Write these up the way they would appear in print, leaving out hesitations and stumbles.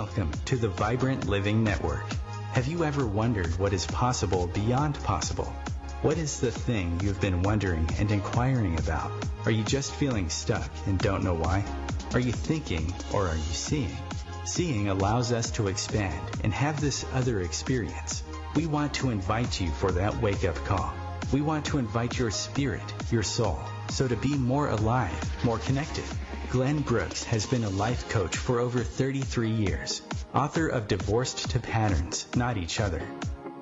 Welcome to the Vibrant Living Network. Have you ever wondered what is possible beyond possible? What is the thing you've been wondering and inquiring about? Are you just feeling stuck and don't know why? Are you thinking or are you seeing? Seeing allows us to expand and have this other experience. We want to invite you for that wake-up call. We want to invite your spirit, your soul, so to be more alive, more connected. Glenn Brooks has been a life coach for over 33 years, author of Divorced to Patterns, Not Each Other,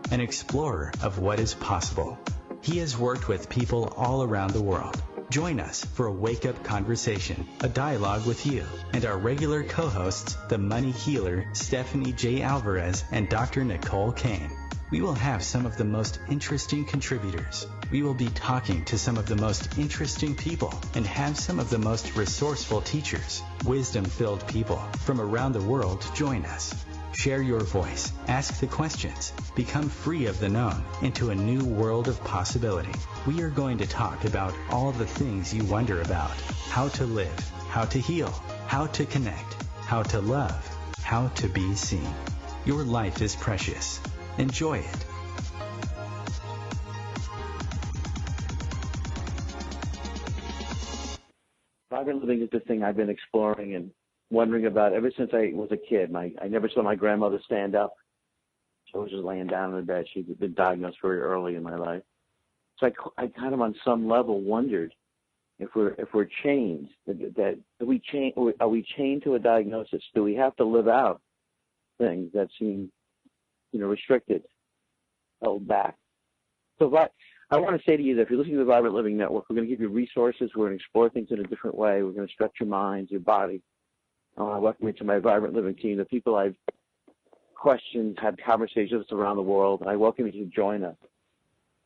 an explorer of what is possible. He has worked with people all around the world. Join us for a wake-up conversation, a dialogue with you, and our regular co-hosts, the money healer Stephanie J. Alvarez and Dr. Nicole Kane. We will have some of the most interesting contributors. We will be talking to some of the most interesting people and have some of the most resourceful teachers, wisdom-filled people from around the world join us. Share your voice, ask the questions, become free of the known into a new world of possibility. We are going to talk about all the things you wonder about: how to live, how to heal, how to connect, how to love, how to be seen. Your life is precious. Enjoy it. Vibrant living is the thing I've been exploring and wondering about ever since I was a kid. I never saw my grandmother stand up. She was just laying down in the bed. She'd been diagnosed very early in my life. So I kind of on some level wondered if we're chained, are we chained to a diagnosis? Do we have to live out things that seem restricted, held back? So I want to say to you that if you're listening to the Vibrant Living Network, we're going to give you resources. We're going to explore things in a different way. We're going to stretch your mind, your body. I welcome you to my Vibrant Living team, the people I've questioned, had conversations with around the world. I welcome you to join us.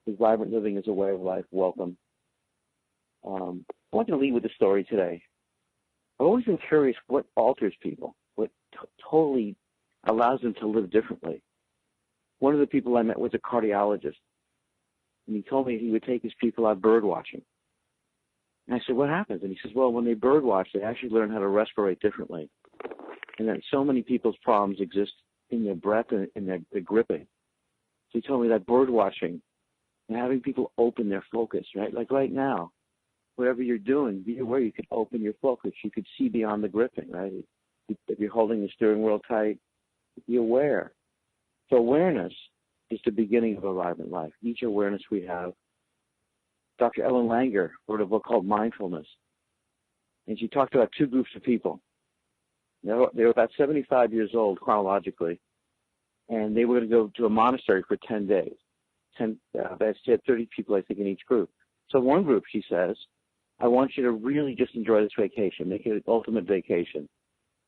Because Vibrant Living is a way of life. Welcome. I want to lead with a story today. I've always been curious what alters people, what totally allows them to live differently. One of the people I met was a cardiologist, and he told me he would take his people out bird watching. And I said, what happens? And he says, well, when they bird watch, they actually learn how to respirate differently. And that so many people's problems exist in their breath and in their gripping. So he told me that bird watching and having people open their focus, right? Like right now, whatever you're doing, be aware you can open your focus. You could see beyond the gripping, right? If you're holding the steering wheel tight, be aware. So awareness is the beginning of a vibrant life. Each awareness we have. Dr. Ellen Langer wrote a book called Mindfulness, and she talked about two groups of people. They were about 75 years old chronologically, and they were going to go to a monastery for 10 days. She had 30 people, I think, in each group. So one group, she says, I want you to really just enjoy this vacation, make it an ultimate vacation.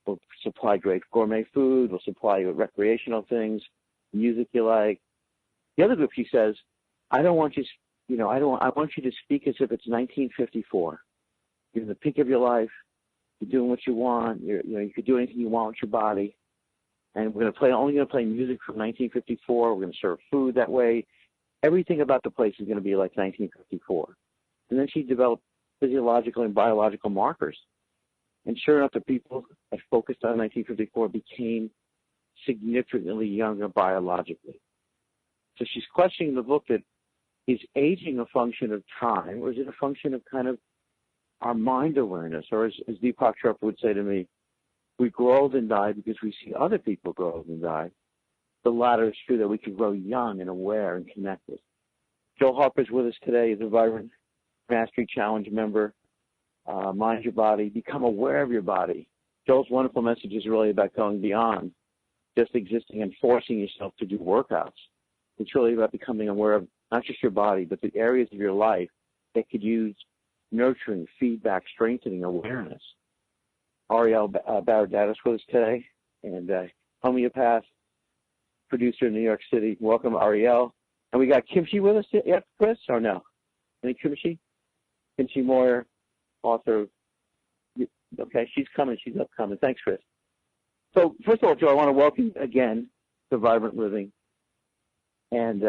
We'll supply great gourmet food. We'll supply you with recreational things, music you like. The other group, she says, I want you to speak as if it's 1954. You're in the peak of your life. You're doing what you want. You could do anything you want with your body. And we're only going to play music from 1954. We're going to serve food that way. Everything about the place is going to be like 1954. And then she developed physiological and biological markers. And sure enough, the people that focused on 1954 became significantly younger biologically. So she's questioning in the book that is aging a function of time, or is it a function of kind of our mind awareness? Or as Deepak Chopra would say to me, we grow old and die because we see other people grow old and die. The latter is true, that we can grow young and aware and connected. Joel Harper's with us today. He's a Vibrant Mastery Challenge member. Mind your body. Become aware of your body. Joel's wonderful message is really about going beyond just existing and forcing yourself to do workouts. It's really about becoming aware of not just your body, but the areas of your life that could use nurturing, feedback, strengthening awareness. Ariel Baradatis with us today, and homeopath, producer in New York City. Welcome, Ariel. And we got Kimchi with us yet, Chris, or no? Any Kimchi? Kimchi Moyer, author. Okay, she's coming. She's upcoming. Thanks, Chris. So first of all, Joe, I want to welcome you again to Vibrant Living. And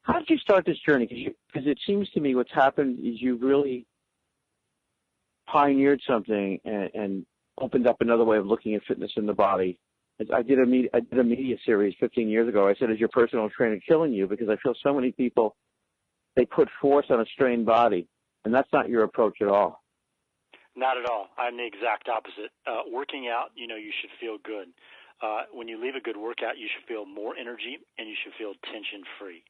how did you start this journey? Because it seems to me what's happened is you've really pioneered something and opened up another way of looking at fitness in the body. I did a media series 15 years ago. I said, is your personal trainer killing you? Because I feel so many people, they put force on a strained body, and that's not your approach at all. Not at all. I'm the exact opposite. Working out, you should feel good. When you leave a good workout, you should feel more energy, and you should feel tension-free.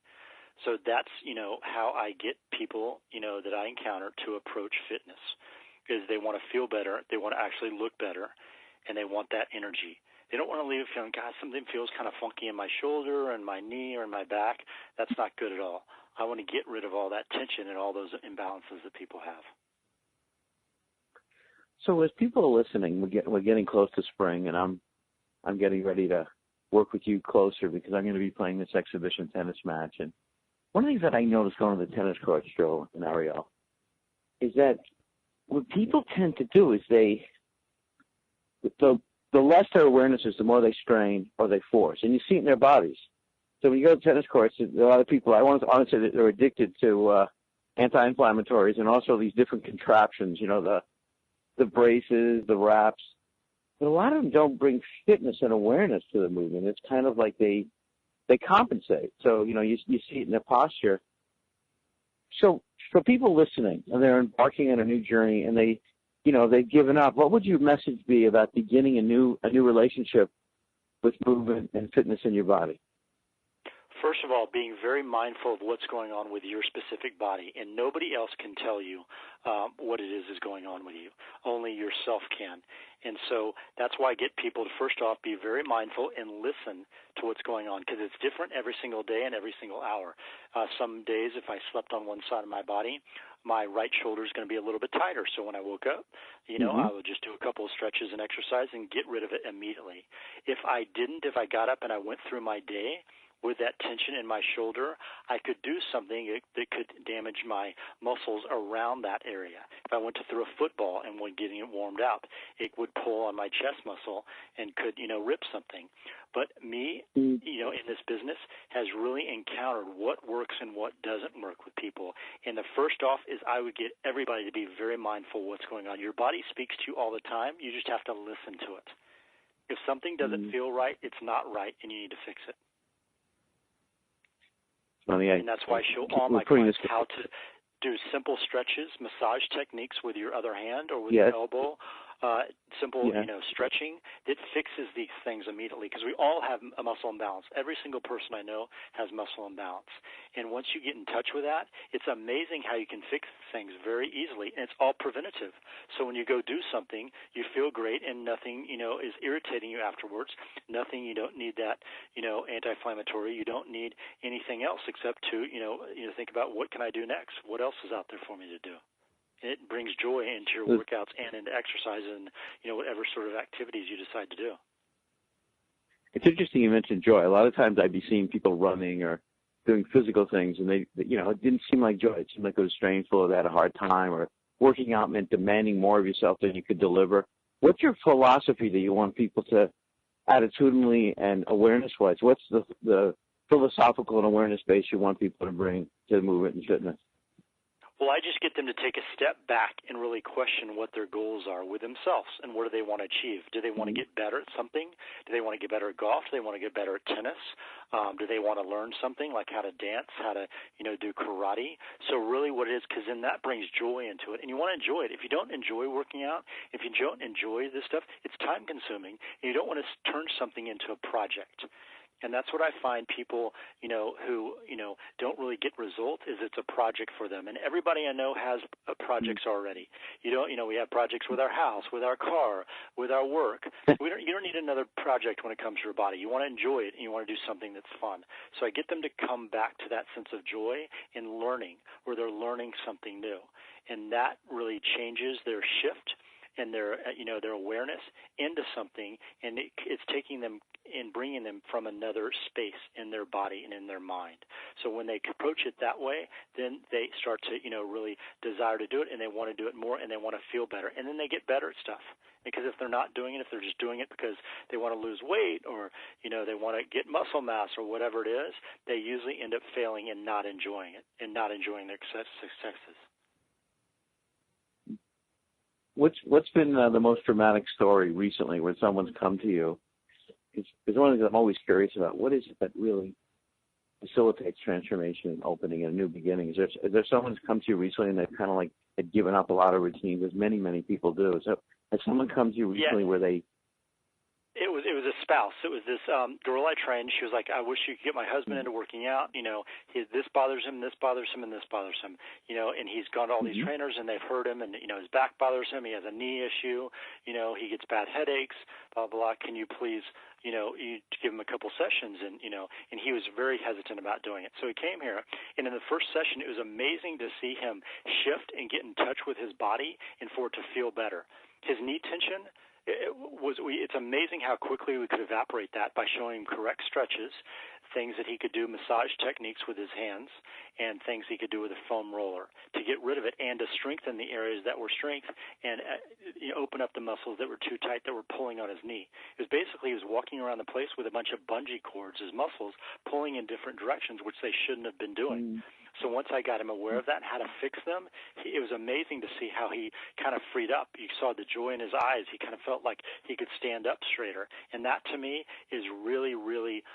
So that's, how I get people, that I encounter to approach fitness, is they want to feel better, they want to actually look better, and they want that energy. They don't want to leave feeling, God, something feels kind of funky in my shoulder and my knee or in my back. That's not good at all. I want to get rid of all that tension and all those imbalances that people have. So as people are listening, we're getting close to spring, and I'm getting ready to work with you closer because I'm going to be playing this exhibition tennis match. And one of the things that I noticed going to the tennis courts, Joe and Ariel, is that what people tend to do is the less their awareness is, the more they strain or they force, and you see it in their bodies. So when you go to tennis courts, a lot of people, I want to say that they're addicted to anti-inflammatories and also these different contraptions, the braces, the wraps. But a lot of them don't bring fitness and awareness to the movement. It's kind of like they compensate. So, you see it in their posture. So for people listening, and they're embarking on a new journey, and they've given up, what would your message be about beginning a new relationship with movement and fitness in your body? First of all, being very mindful of what's going on with your specific body, and nobody else can tell you what it is going on with you. Only yourself can. And so that's why I get people to, first off, be very mindful and listen to what's going on, because it's different every single day and every single hour. Some days, if I slept on one side of my body, my right shoulder is going to be a little bit tighter. So when I woke up, I would just do a couple of stretches and exercise and get rid of it immediately. If I got up and I went through my day with that tension in my shoulder, I could do something that could damage my muscles around that area. If I went to throw a football and when getting it warmed up, it would pull on my chest muscle and could, rip something. But me, in this business has really encountered what works and what doesn't work with people. And the first off is I would get everybody to be very mindful of what's going on. Your body speaks to you all the time. You just have to listen to it. If something doesn't feel right, it's not right, and you need to fix it. And that's why I show all my clients how to do simple stretches, massage techniques with your other hand or with your elbow, simple, stretching that fixes these things immediately, because we all have a muscle imbalance. Every single person I know has muscle imbalance. And once you get in touch with that, it's amazing how you can fix things very easily, and it's all preventative. So when you go do something, you feel great, and nothing, is irritating you afterwards. Nothing, you don't need that, anti-inflammatory. You don't need anything else except to, think about what can I do next? What else is out there for me to do? It brings joy into your workouts and into exercise and, whatever sort of activities you decide to do. It's interesting you mentioned joy. A lot of times I'd be seeing people running or doing physical things, and they it didn't seem like joy. It seemed like it was stressful, or they had a hard time, or working out meant demanding more of yourself than you could deliver. What's your philosophy that you want people to, attitudinally and awareness-wise, what's the philosophical and awareness base you want people to bring to movement and fitness? Well, I just get them to take a step back and really question what their goals are with themselves and what do they want to achieve. Do they want to get better at something? Do they want to get better at golf? Do they want to get better at tennis? Do they want to learn something like how to dance, how to, do karate? So really what it is, because then that brings joy into it, and you want to enjoy it. If you don't enjoy working out, if you don't enjoy this stuff, it's time-consuming, and you don't want to turn something into a project. And that's what I find people, who, don't really get results, is it's a project for them. And everybody I know has projects already. We have projects with our house, with our car, with our work. You don't need another project when it comes to your body. You want to enjoy it, and you want to do something that's fun. So I get them to come back to that sense of joy in learning, where they're learning something new. And that really changes their shift and their awareness into something, and it's taking them and bringing them from another space in their body and in their mind. So when they approach it that way, then they start to, really desire to do it, and they want to do it more, and they want to feel better, and then they get better at stuff. Because if they're not doing it, if they're just doing it because they want to lose weight or, they want to get muscle mass or whatever it is, they usually end up failing and not enjoying it and not enjoying their successes. What's been the most dramatic story recently where someone's come to you? Because one of the things I'm always curious about, what is it that really facilitates transformation and opening and a new beginning? Is there someone's come to you recently and they've kind of like had given up a lot of routines, as many people do? So has someone come to you recently where they? It was a spouse. It was this girl I trained. She was like, I wish you could get my husband into working out. This bothers him, this bothers him, and this bothers him. And he's gone to all these trainers, and they've hurt him, and his back bothers him. He has a knee issue. He gets bad headaches. Blah blah. Can you please, you give him a couple sessions? And he was very hesitant about doing it. So he came here, and in the first session, it was amazing to see him shift and get in touch with his body, and for it to feel better. His knee tension. It's amazing how quickly we could evaporate that by showing him correct stretches, things that he could do, massage techniques with his hands, and things he could do with a foam roller to get rid of it and to strengthen the areas that were strength and open up the muscles that were too tight that were pulling on his knee. It was basically he was walking around the place with a bunch of bungee cords, his muscles pulling in different directions, which they shouldn't have been doing. So once I got him aware of that and how to fix them, it was amazing to see how he kind of freed up. You saw the joy in his eyes. He kind of felt like he could stand up straighter. And that, to me, is really, really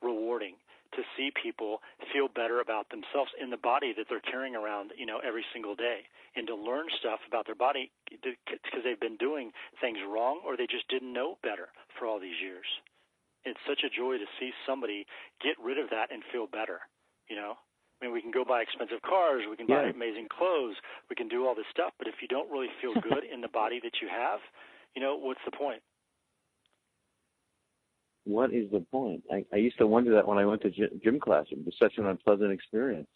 rewarding to see people feel better about themselves in the body that they're carrying around, every single day, and to learn stuff about their body because they've been doing things wrong or they just didn't know better for all these years. It's such a joy to see somebody get rid of that and feel better, I mean, we can go buy expensive cars, we can buy amazing clothes, we can do all this stuff, but if you don't really feel good in the body that you have, what's the point? What is the point? I used to wonder that when I went to gym class. It was such an unpleasant experience.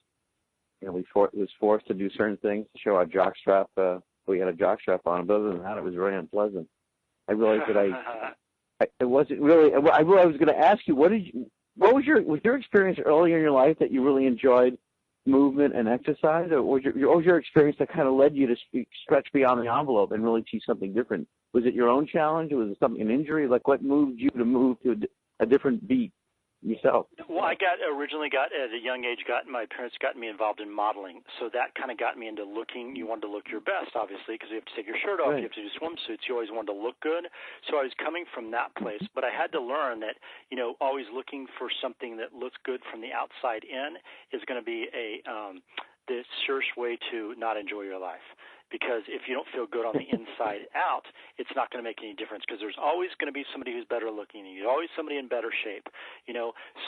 We was forced to do certain things to show our jock strap. We had a jock strap on, but other than that, it was very unpleasant. I realized that it wasn't really. I was going to ask you, what was your experience earlier in your life that you really enjoyed movement and exercise, or what was your experience that kind of led you to stretch beyond the envelope and really teach something different? Was it your own challenge, or was it an injury? Like, what moved you to move to a different beat yourself? Well, I originally got at a young age. My parents got me involved in modeling, so that kind of got me into looking. You wanted to look your best, obviously, because you have to take your shirt off. Right. You have to do swimsuits. You always wanted to look good. So I was coming from that place, but I had to learn that always looking for something that looks good from the outside in is going to be the surest way to not enjoy your life. Because if you don't feel good on the inside out, it's not going to make any difference, because there's always going to be somebody who's better looking than you, always somebody in better shape,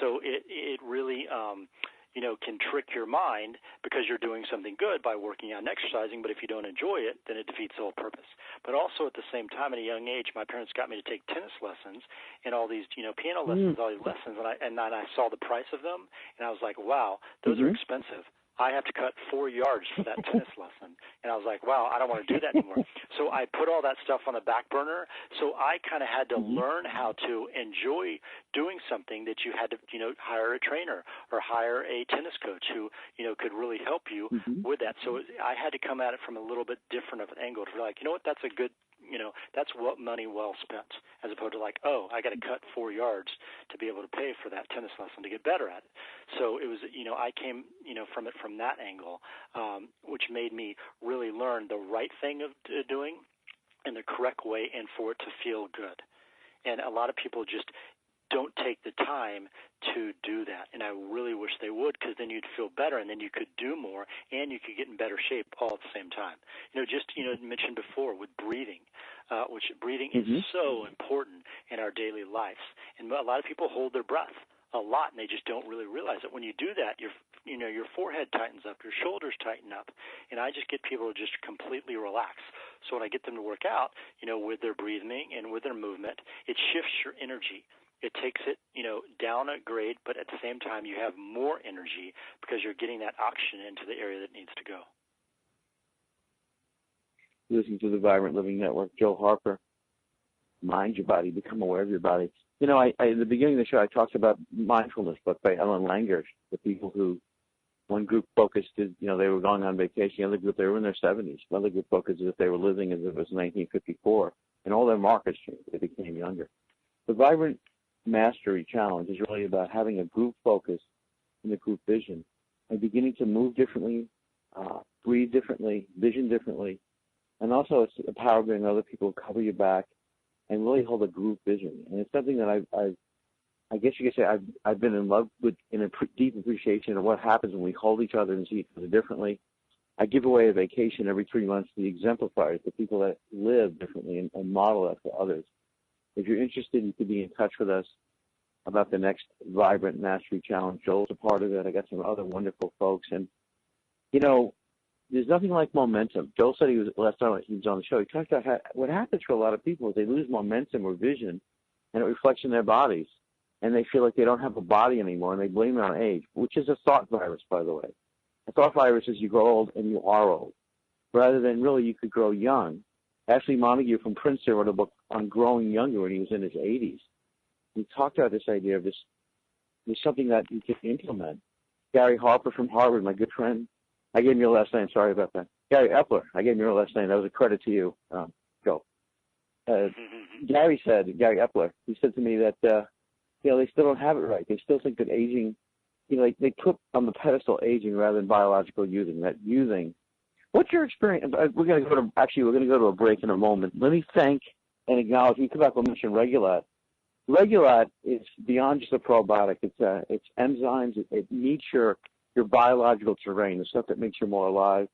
So it really, can trick your mind because you're doing something good by working out and exercising, but if you don't enjoy it, then it defeats the whole purpose. But also at the same time, at a young age, my parents got me to take tennis lessons and all these, piano lessons, all these lessons, and I saw the price of them, and I was like, wow, those are expensive. I have to cut 4 yards for that tennis lesson. And I was like, wow, I don't want to do that anymore. So I put all that stuff on the back burner. So I kind of had to learn how to enjoy doing something that you had to, hire a trainer or hire a tennis coach who, could really help you with that. So I had to come at it from a little bit different of an angle to be like, that's a good, that's what money well spent, as opposed to like, oh, I got to cut 4 yards to be able to pay for that tennis lesson to get better at it. So it was, I came, from it from that angle, which made me really learn the right thing of doing in the correct way and for it to feel good. And a lot of people just don't take the time to do that, and I really wish they would, because then you'd feel better, and then you could do more, and you could get in better shape all at the same time. Mentioned before with breathing, which breathing is so important in our daily lives, and a lot of people hold their breath a lot, and they just don't really realize it. When you do that, your forehead tightens up, your shoulders tighten up, and I just get people to just completely relax. So when I get them to work out, with their breathing and with their movement, it shifts your energy. It takes it, down a grade, but at the same time, you have more energy because you're getting that oxygen into the area that needs to go. Listening to the Vibrant Living Network, Joe Harper. Mind your body, become aware of your body. I in the beginning of the show, I talked about Mindfulness book by Ellen Langer. The people who, one group focused, they were going on vacation. The other group, they were in their 70s. Another group focused as if they were living as if it was 1954. And all their markets changed. They became younger. The Vibrant Mastery Challenge is really about having a group focus and a group vision and beginning to move differently, breathe differently, vision differently, And also it's the power of getting other people to cover your back and really hold a group vision. And it's something that I guess you could say I've been in love with, in a deep appreciation of what happens when we hold each other and see each other differently. I give away a vacation every 3 months to the exemplifiers, the people that live differently and model that for others. If you're interested, you could be in touch with us about the next Vibrant Mastery Challenge. Joel's a part of it. I got some other wonderful folks. And, you know, there's nothing like momentum. Joel said last time he was on the show, he talked about what happens for a lot of people is they lose momentum or vision, and it reflects in their bodies. And they feel like they don't have a body anymore, and they blame it on age, which is a thought virus, by the way. A thought virus is you grow old and you are old, rather than really you could grow young. Ashley Montague from Princeton wrote a book on growing younger when he was in his 80s. He talked about this idea of this. There's something that you can implement. Gary Harper from Harvard, my good friend. I gave him your last name. Sorry about that. Gary Epler. I gave him your last name. That was a credit to you, Joe. Gary Epler, he said to me that, they still don't have it right. They still think that aging, they put on the pedestal aging rather than biological youthing, that youthing. What's your experience? We're going to go to a break in a moment. Let me thank and acknowledge, we come back, we'll mention Regulat. Regulat is beyond just a probiotic. It's enzymes. It meets your biological terrain, the stuff that makes you more alive.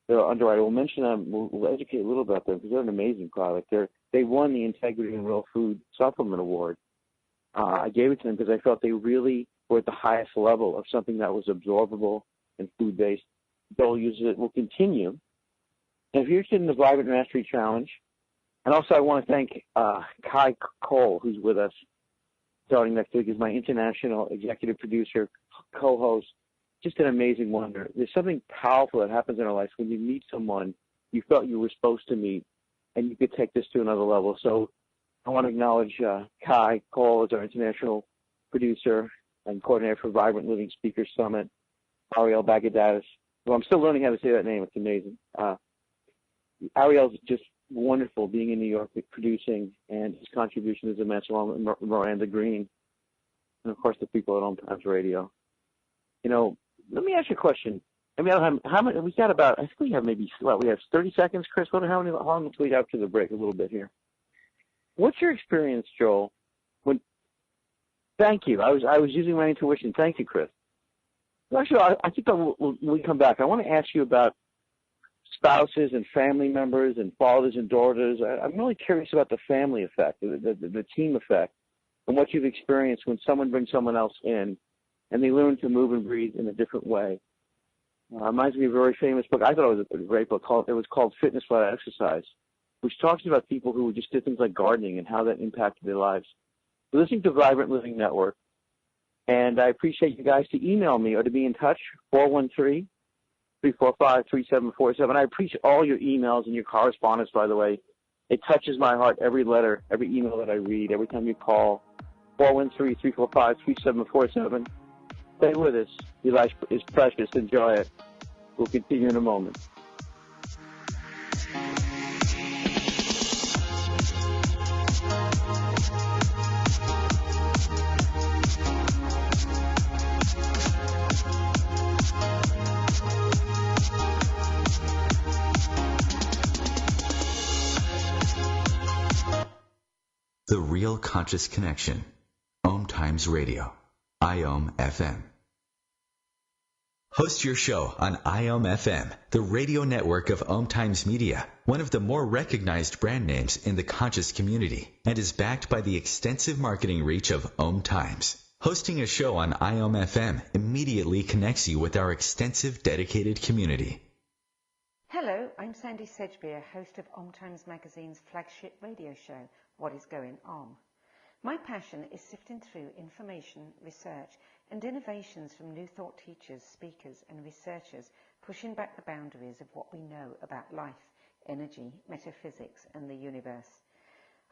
They're underwriter. We'll mention them. We'll educate a little about them because they're an amazing product. They won the Integrity and Real Food Supplement Award. I gave it to them because I felt they really were at the highest level of something that was absorbable and food-based. They'll use it. Will continue. And if you're interested in the Vibrant Mastery Challenge, and also I want to thank Kai Cole, who's with us starting next week, is my international executive producer, co-host, just an amazing wonder. There's something powerful that happens in our lives when you meet someone you felt you were supposed to meet, and you could take this to another level. So I want to acknowledge Kai Cole as our international producer and coordinator for Vibrant Living Speakers Summit, Ariel Bagadatis. Well, I'm still learning how to say that name. It's amazing. Ariel's just wonderful being in New York, producing, and his contribution is immense, along with Miranda Green, and of course the people at OMTimes Radio. Let me ask you a question. I don't have how many. We got about. I think we have maybe. We have 30 seconds, Chris. How long until we have to the break? A little bit here. What's your experience, Joel? Thank you. I was using my intuition. Thank you, Chris. Actually, I think when we come back, I want to ask you about spouses and family members and fathers and daughters. I'm really curious about the family effect, the team effect, and what you've experienced when someone brings someone else in and they learn to move and breathe in a different way. Reminds me of a very famous book. I thought it was a great book. It was called Fitness Without Exercise, which talks about people who just did things like gardening and how that impacted their lives. We're listening to Vibrant Living Network, and I appreciate you guys to email me or to be in touch, 413-345-3747. I appreciate all your emails and your correspondence, by the way. It touches my heart, every letter, every email that I read, every time you call, 413-345-3747. Stay with us. Your life is precious. Enjoy it. We'll continue in a moment. The Real Conscious Connection. OMTimes Radio. IOM FM. Host your show on IOM FM, the radio network of OMTimes Media, one of the more recognized brand names in the conscious community, and is backed by the extensive marketing reach of OMTimes. Hosting a show on IOM FM immediately connects you with our extensive dedicated community. Hello, I'm Sandy Sedgbeer, host of OMTimes Magazine's flagship radio show, What is Going On? My passion is sifting through information, research, and innovations from new thought teachers, speakers, and researchers, pushing back the boundaries of what we know about life, energy, metaphysics, and the universe.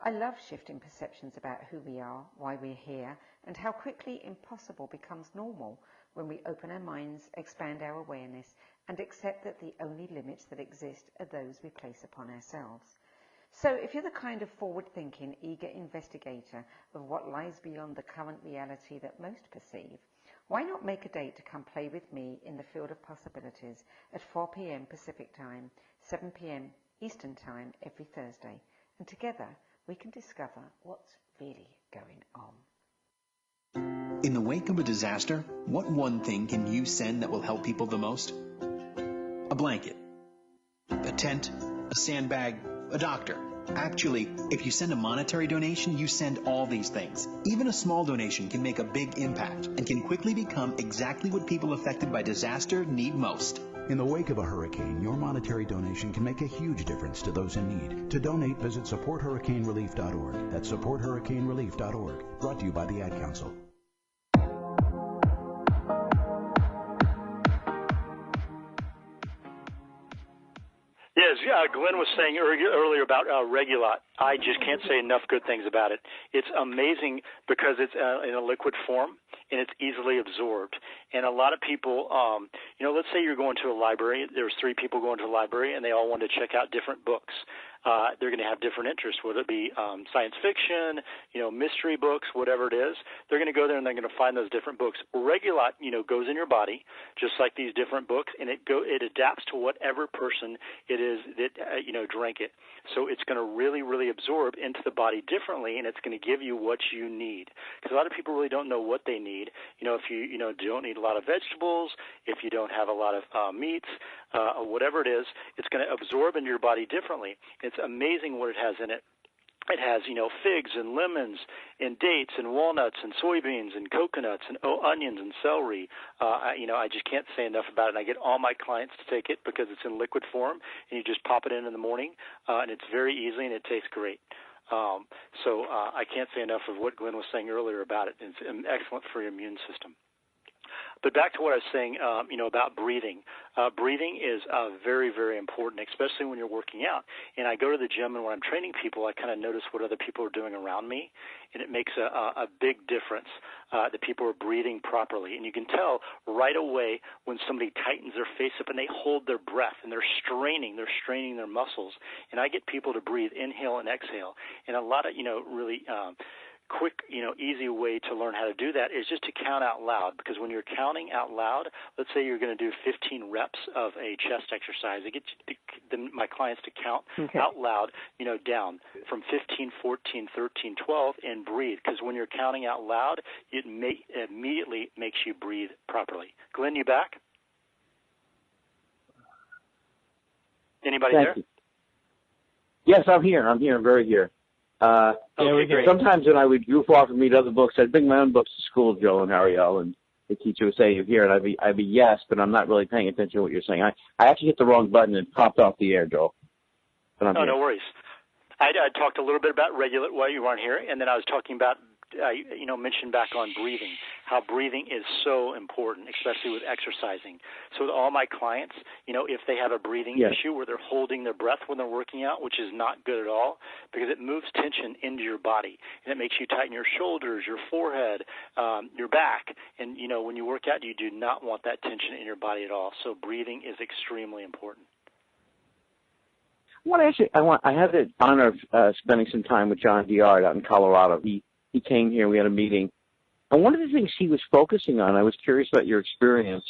I love shifting perceptions about who we are, why we're here, and how quickly impossible becomes normal when we open our minds, expand our awareness, and accept that the only limits that exist are those we place upon ourselves. So if you're the kind of forward-thinking, eager investigator of what lies beyond the current reality that most perceive, why not make a date to come play with me in the field of possibilities at 4 p.m. Pacific Time, 7 p.m. Eastern Time every Thursday, and together we can discover what's really going on. In the wake of a disaster, what one thing can you send that will help people the most? A blanket, a tent, a sandbag, a doctor. Actually, if you send a monetary donation, you send all these things. Even a small donation can make a big impact and can quickly become exactly what people affected by disaster need most. In the wake of a hurricane, your monetary donation can make a huge difference to those in need. To donate, visit supporthurricanerelief.org. That's supporthurricanerelief.org. Brought to you by the Ad Council. Yes, Glenn was saying earlier about Regulat. I just can't say enough good things about it. It's amazing because it's in a liquid form and it's easily absorbed. And a lot of people, let's say you're going to a library. There's 3 people going to a library and they all want to check out different books. They're going to have different interests, whether it be science fiction, mystery books, whatever it is. They're going to go there and they're going to find those different books. Regulat, goes in your body just like these different books, and it adapts to whatever person it is that drank it. So it's going to really, really absorb into the body differently, and it's going to give you what you need. Because a lot of people really don't know what they need. If you don't need a lot of vegetables, if you don't have a lot of meats, or whatever it is, it's going to absorb into your body differently. It's amazing what it has in it. It has, figs and lemons and dates and walnuts and soybeans and coconuts and onions and celery. I just can't say enough about it. And I get all my clients to take it because it's in liquid form, and you just pop it in the morning, and it's very easy and it tastes great. So I can't say enough of what Glenn was saying earlier about it. It's excellent for your immune system. But back to what I was saying, about breathing. Breathing is very, very important, especially when you're working out. And I go to the gym, and when I'm training people, I kind of notice what other people are doing around me, and it makes a big difference that people are breathing properly. And you can tell right away when somebody tightens their face up and they hold their breath, and they're straining their muscles. And I get people to breathe, inhale and exhale. And a lot of, really quick, easy way to learn how to do that is just to count out loud, because when you're counting out loud, let's say you're going to do 15 reps of a chest exercise, I get my clients to count out loud, down from 15, 14, 13, 12, and breathe, because when you're counting out loud, it immediately makes you breathe properly. Glenn, you back? Anybody Thank there? you. Yes, I'm here. I'm very here. Great. Sometimes when I would goof off and read other books, I'd bring my own books to school, Joe and Ariel, and the teacher would say, "You're here," and I'd be yes, but I'm not really paying attention to what you're saying. I actually hit the wrong button and popped off the air, Joel. But I'm here. No worries. I talked a little bit about Regulate while you weren't here, and then I was talking about, mentioned back on breathing, how breathing is so important, especially with exercising. So with all my clients, if they have a breathing issue where they're holding their breath when they're working out, which is not good at all, because it moves tension into your body, and it makes you tighten your shoulders, your forehead, your back. And, when you work out, you do not want that tension in your body at all. So breathing is extremely important. I had the honor of spending some time with John Diard out in Colorado. He came here, we had a meeting. And one of the things he was focusing on, I was curious about your experience,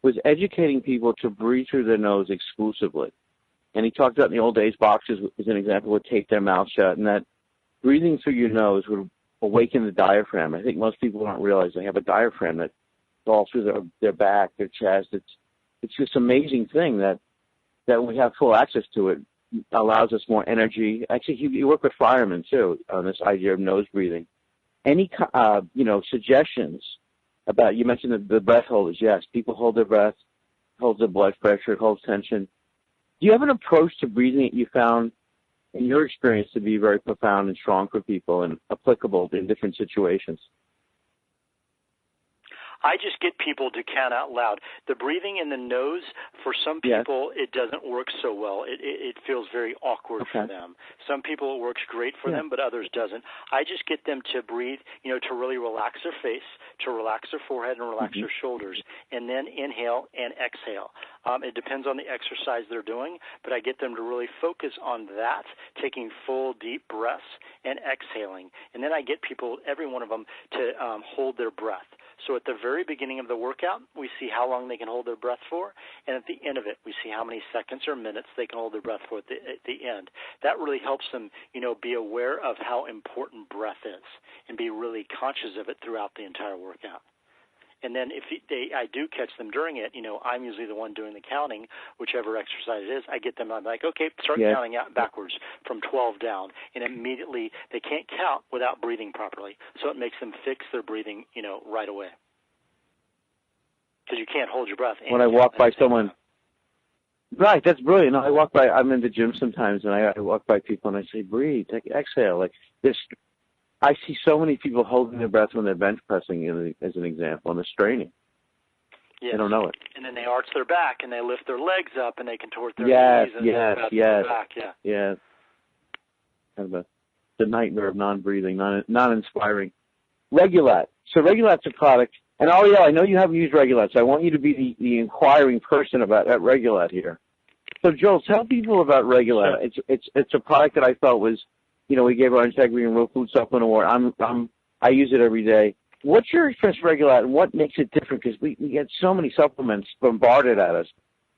was educating people to breathe through their nose exclusively. And he talked about in the old days, boxers, as an example, would tape their mouth shut, and that breathing through your nose would awaken the diaphragm. I think most people don't realize they have a diaphragm that falls through their back, their chest. It's this amazing thing that we have full access to it. Allows us more energy. Actually, you work with firemen, too, on this idea of nose breathing. Any, suggestions about, you mentioned the breath holders. Yes, people hold their breath, holds their blood pressure, it holds tension. Do you have an approach to breathing that you found, in your experience, to be very profound and strong for people and applicable in different situations? I just get people to count out loud. The breathing in the nose, for some people, it doesn't work so well. It feels very awkward for them. Some people it works great for them, but others doesn't. I just get them to breathe, to really relax their face, to relax their forehead and relax their shoulders, and then inhale and exhale. It depends on the exercise they're doing, but I get them to really focus on that, taking full, deep breaths and exhaling. And then I get people, every one of them, to hold their breath. So at the very beginning of the workout, we see how long they can hold their breath for, and at the end of it, we see how many seconds or minutes they can hold their breath for at the end. That really helps them, be aware of how important breath is and be really conscious of it throughout the entire workout. And then if I do catch them during it, I'm usually the one doing the counting, whichever exercise it is. I get them, I'm like, okay, start counting out backwards from 12 down. And immediately they can't count without breathing properly. So it makes them fix their breathing, right away. Because you can't hold your breath. When I walk by someone, right, that's brilliant. No, I walk by, I'm in the gym sometimes, and I walk by people and I say, breathe, exhale. Like this. I see so many people holding their breath when they're bench pressing, as an example, and they're straining. Yes. They don't know it. And then they arch their back, and they lift their legs up, and they contort their knees and their back. Yeah. Kind of the nightmare of non-breathing, non-inspiring. Regulat. So Regulat's a product, and Ariel, I know you haven't used Regulat, so I want you to be the inquiring person about Regulat here. So Joel, tell people about Regulat. Sure. It's a product that I thought was, we gave our Integrity and Real Food Supplement Award. I use it every day. What's your experience with Regulat, and what makes it different? Because we get so many supplements bombarded at us.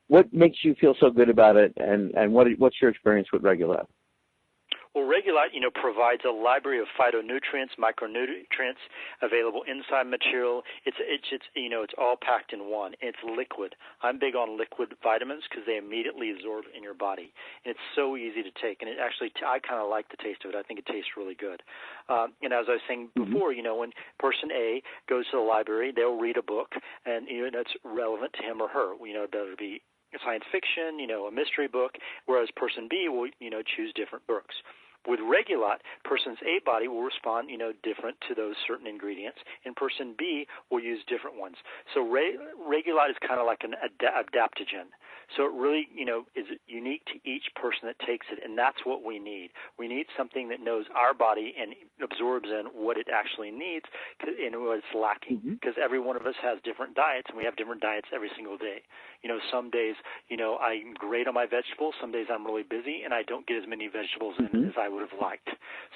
What makes you feel so good about it, and what's your experience with Regulat? Well, Regulat, provides a library of phytonutrients, micronutrients available inside material. It's all packed in one. It's liquid. I'm big on liquid vitamins because they immediately absorb in your body, and it's so easy to take. And it actually, I kind of like the taste of it. I think it tastes really good. And as I was saying before, when person A goes to the library, they'll read a book, and that's relevant to him or her. That'll be science fiction, a mystery book, whereas person B will, choose different books. With Regulat, person's A body will respond, different to those certain ingredients, and person B will use different ones. So Regulat is kind of like an adaptogen. So it really, is unique to each person that takes it, and that's what we need. We need something that knows our body and absorbs in what it actually needs and what it's lacking, because every one of us has different diets, and we have different diets every single day. Some days, I'm great on my vegetables. Some days I'm really busy, and I don't get as many vegetables in as I would have liked.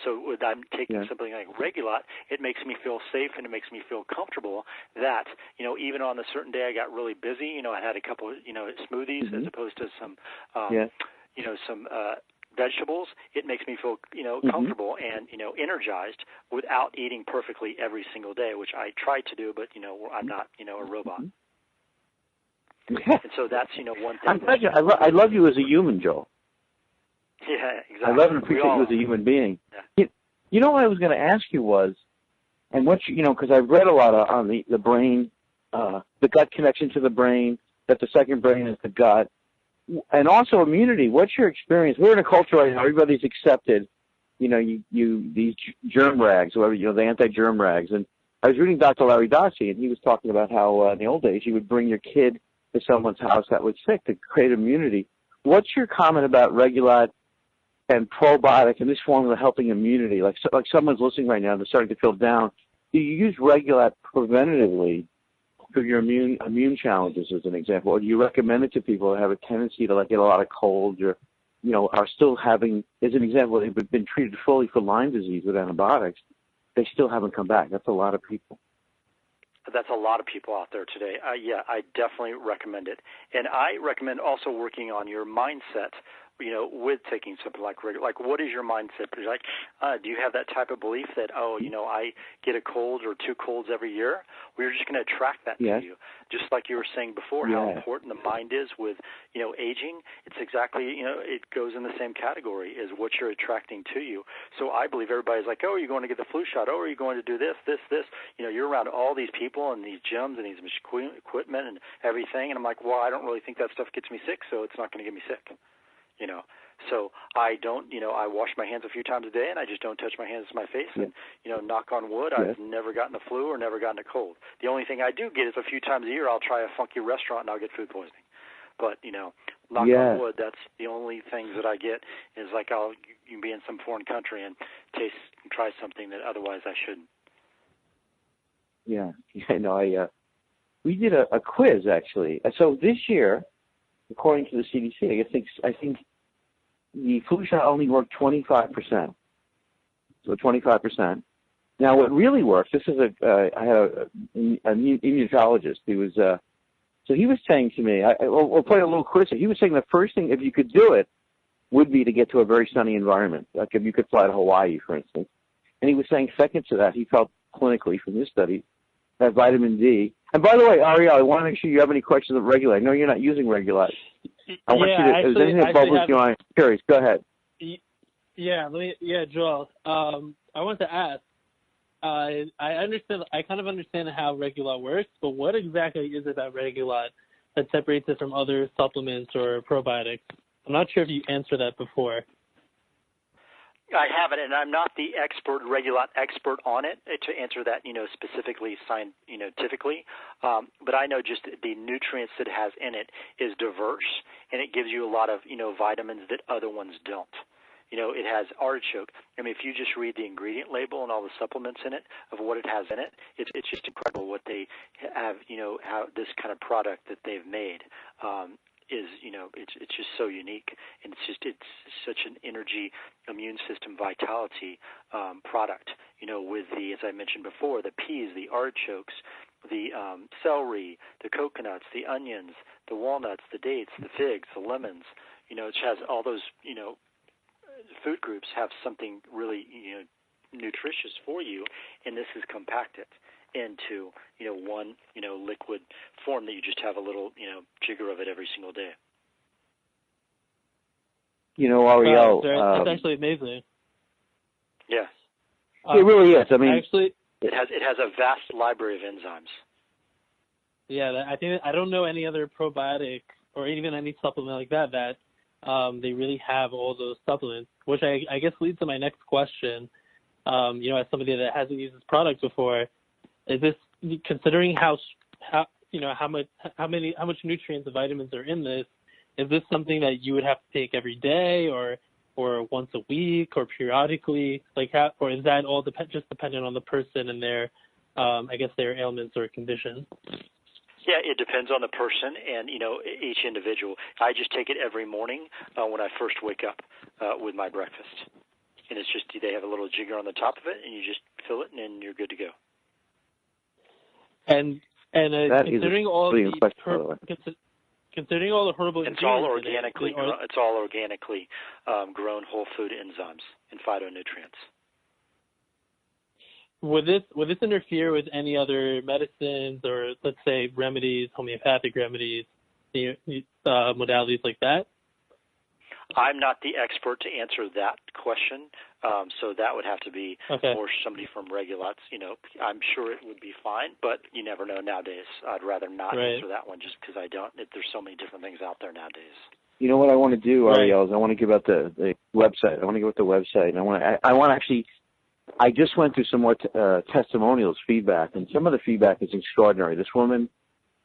So when I'm taking something like Regulat, it makes me feel safe, and it makes me feel comfortable that, even on a certain day I got really busy, I had a couple of, smoothies as opposed to some, some vegetables. It makes me feel, comfortable and, energized without eating perfectly every single day, which I try to do, but, I'm not, a robot. And so that's, one thing. I'm glad I love you as a human, Joel. Yeah, exactly. I love and appreciate you as a human being. Yeah. What I was going to ask you was, and what because I've read a lot on the brain, the gut connection to the brain, that the second brain is the gut, and also immunity. What's your experience? We're in a culture right now, everybody's accepted, these germ rags, whatever, the anti-germ rags. And I was reading Dr. Larry Dossey, and he was talking about how in the old days you would bring your kid to someone's house that was sick to create immunity. What's your comment about Regulat and probiotic and this formula helping immunity? Like someone's listening right now, they're starting to feel down. Do you use Regulat preventatively for your immune challenges, as an example, or do you recommend it to people who have a tendency to get a lot of colds, or are still having, as an example, they've been treated fully for Lyme disease with antibiotics, they still haven't come back? That's a lot of people. That's a lot of people out there today. I definitely recommend it. And I recommend also working on your mindset, with taking something like what is your mindset? Do you have that type of belief that, I get a cold or two colds every year? We're just going to attract that to you. Just like you were saying before, how important the mind is with, aging. It's exactly, it goes in the same category as what you're attracting to you. So I believe everybody's like, oh, are you going to get the flu shot? Oh, are you going to do this? You're around all these people and these gyms and these equipment and everything. And I'm like, well, I don't really think that stuff gets me sick, so it's not going to get me sick. So I don't, I wash my hands a few times a day, and I just don't touch my hands to my face. And, knock on wood, I've never gotten a flu or never gotten a cold. The only thing I do get is a few times a year I'll try a funky restaurant and I'll get food poisoning. But, knock on wood, that's the only things that I get is like you be in some foreign country and try something that otherwise I shouldn't. We did a quiz, actually. So this year, according to the CDC, I think the flu shot only worked 25%. So 25%. Now, what really works, this is I had an immunologist. He was, so he was saying to me, we'll play a little quiz. He was saying the first thing, if you could do it, would be to get to a very sunny environment. Like if you could fly to Hawaii, for instance. And he was saying second to that, he felt clinically from his study that vitamin D. And by the way, Ariel, I want to make sure you have any questions of Regulat. I know you're not using Regulat. I want you to, if there's anything that bubbles you on, curious, go ahead. Joel. I want to ask, I kind of understand how Regulat works, but what exactly is it about Regulat that separates it from other supplements or probiotics? I'm not sure if you answered that before. I haven't, and I'm not the Regulat expert on it to answer that, specifically scientifically. But I know just the nutrients that it has in it is diverse, and it gives you a lot of, vitamins that other ones don't. It has artichoke. I mean, if you just read the ingredient label and all the supplements in it of what it has in it, it's just incredible what they have, how this kind of product that they've made is, it's just so unique. And it's such an energy, immune system vitality product, with the, as I mentioned before, the peas, the artichokes, the celery, the coconuts, the onions, the walnuts, the dates, the figs, the lemons. It has all those, food groups have something really, nutritious for you, and this is compacted into, one, liquid form that you just have a little, jigger of it every single day. Ariel, that's actually amazing. Yeah, it really is. I mean, actually, it has a vast library of enzymes. Yeah, I don't know any other probiotic or even any supplement like that they really have all those supplements, which I guess leads to my next question. As somebody that hasn't used this product before, is this, considering how much nutrients and vitamins are in this, is this something that you would have to take every day or once a week or periodically, or is that all just dependent on the person and their their ailments or conditions? Yeah, it depends on the person and, each individual. I just take it every morning when I first wake up with my breakfast. And it's just, they have a little jigger on the top of it, and you just fill it, and you're good to go. And considering all considering all the herbal ingredients, it's all organically grown whole food enzymes and phytonutrients. Would this interfere with any other medicines or, let's say, remedies, homeopathic remedies, modalities like that? I'm not the expert to answer that question, so that would have to be more somebody from Regulat. I'm sure it would be fine, but you never know nowadays. I'd rather not answer that one just because I don't. There's so many different things out there nowadays. You know what I want to do, Ariel, is I want to give out the website. I want to give out the website, and I want to actually. I just went through some more testimonials, feedback, and some of the feedback is extraordinary. This woman,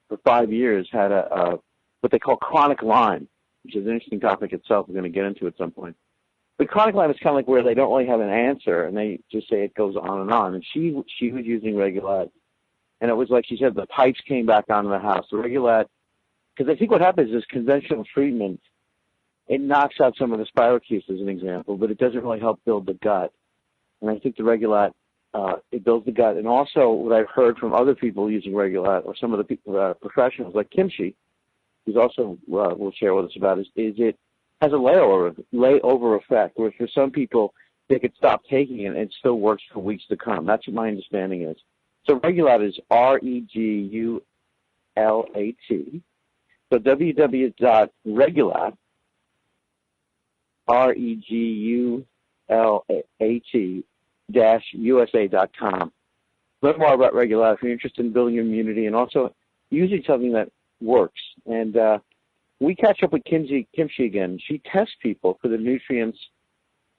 for 5 years, had what they call chronic Lyme, which is an interesting topic itself. We're going to get into at some point. But chronic Lyme is kind of like where they don't really have an answer, and they just say it goes on and on. And she was using Regulat, and it was like she said, the pipes came back onto the house. The Regulat, because I think what happens is conventional treatment, it knocks out some of the spirochetes, as an example, but it doesn't really help build the gut. And I think the Regulat, it builds the gut. And also what I've heard from other people using Regulat, or some of the people, professionals like Kimchi, who's also will share with us about, is it has a layover effect, where for some people they could stop taking it and it still works for weeks to come. That's what my understanding is. So Regulat is Regulat. So www.regulat, regulat-usa.com. Learn more about Regulat if you're interested in building your immunity and also using something that works. And we catch up with Kimchi again. She tests people for the nutrients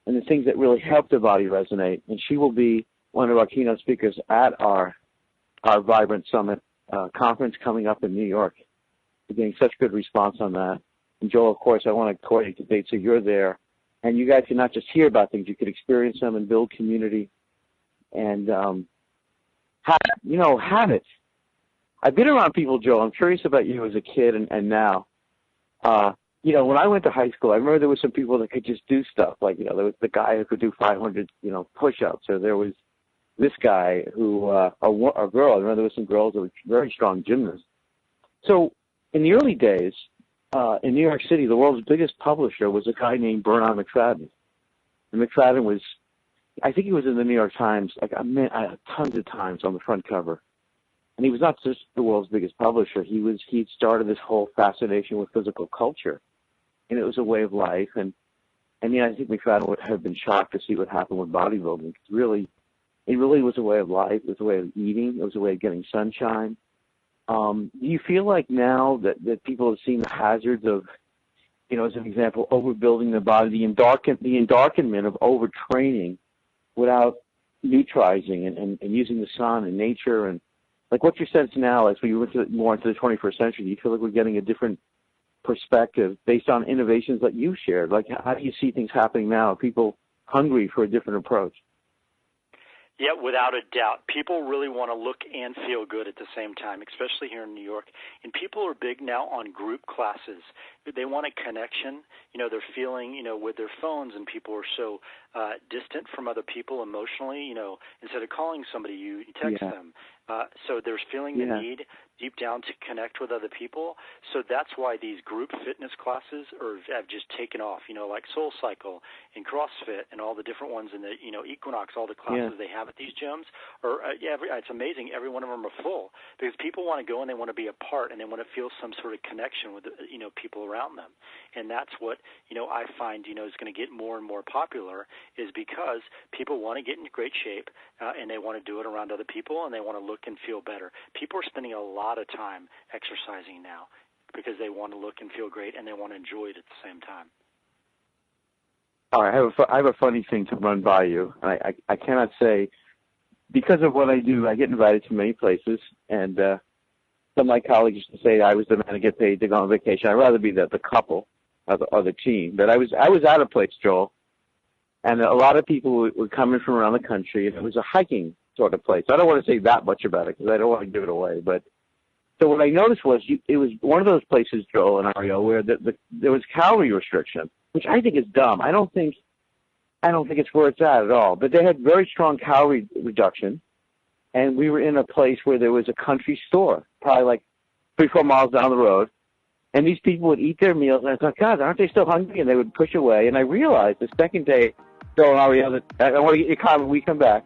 and the things that really help the body resonate. And she will be one of our keynote speakers at our Vibrant Summit conference coming up in New York. We're getting such good response on that. And Joel, of course, I want to coordinate the date so you're there. And you guys can not just hear about things, you could experience them and build community and have it. I've been around people, Joel. I'm curious about you as a kid and now. When I went to high school, I remember there were some people that could just do stuff. Like, there was the guy who could do 500, push-ups, or there was this guy who, a girl, I remember there were some girls that were very strong gymnasts. So in the early days, in New York City, the world's biggest publisher was a guy named Bernard McFadden. And McFadden was, I think he was in the New York Times like tons of times on the front cover. And he was not just the world's biggest publisher. He'd started this whole fascination with physical culture. And it was a way of life. And yeah, I think McFadden would have been shocked to see what happened with bodybuilding. It really was a way of life. It was a way of eating. It was a way of getting sunshine. Do you feel like now that people have seen the hazards of, as an example, overbuilding the body, the endarkenment of overtraining without neutralizing and using the sun and nature, and like what's your sense now as we look more into the 21st century? Do you feel like we're getting a different perspective based on innovations that you shared? Like, how do you see things happening now? Are people hungry for a different approach? Yeah, without a doubt. People really want to look and feel good at the same time, especially here in New York. And people are big now on group classes. They want a connection. They're feeling, with their phones, and people are so distant from other people emotionally. Instead of calling somebody, you text them. So there's feeling the need deep down to connect with other people. So that's why these group fitness classes have just taken off, like Soul Cycle and CrossFit and all the different ones in the, Equinox, all the classes they have at these gyms. It's amazing. Every one of them are full because people want to go and they want to be a part and they want to feel some sort of connection with, people around them. And that's what, I find, is going to get more and more popular is because people want to get in great shape and they want to do it around other people and they want to look and feel better. People are spending a lot of time exercising now because they want to look and feel great and they want to enjoy it at the same time. All right, I have a funny thing to run by you. I cannot say, because of what I do, I get invited to many places, and some of my colleagues used to say I was the man to get paid to go on vacation. I'd rather be the couple or the team. But I was at a place, Joel, and a lot of people were coming from around the country, and it was a hiking sort of place. I don't want to say that much about it because I don't want to give it away. But so what I noticed was it was one of those places, Joel and Ariel, where there was calorie restriction, which I think is dumb. I don't think it's where it's at all. But they had very strong calorie reduction, and we were in a place where there was a country store, probably like 3-4 miles down the road. And these people would eat their meals, and I thought, God, aren't they still hungry? And they would push away. And I realized the second day, Joel and Ariel, that I want to get your comment when we come back,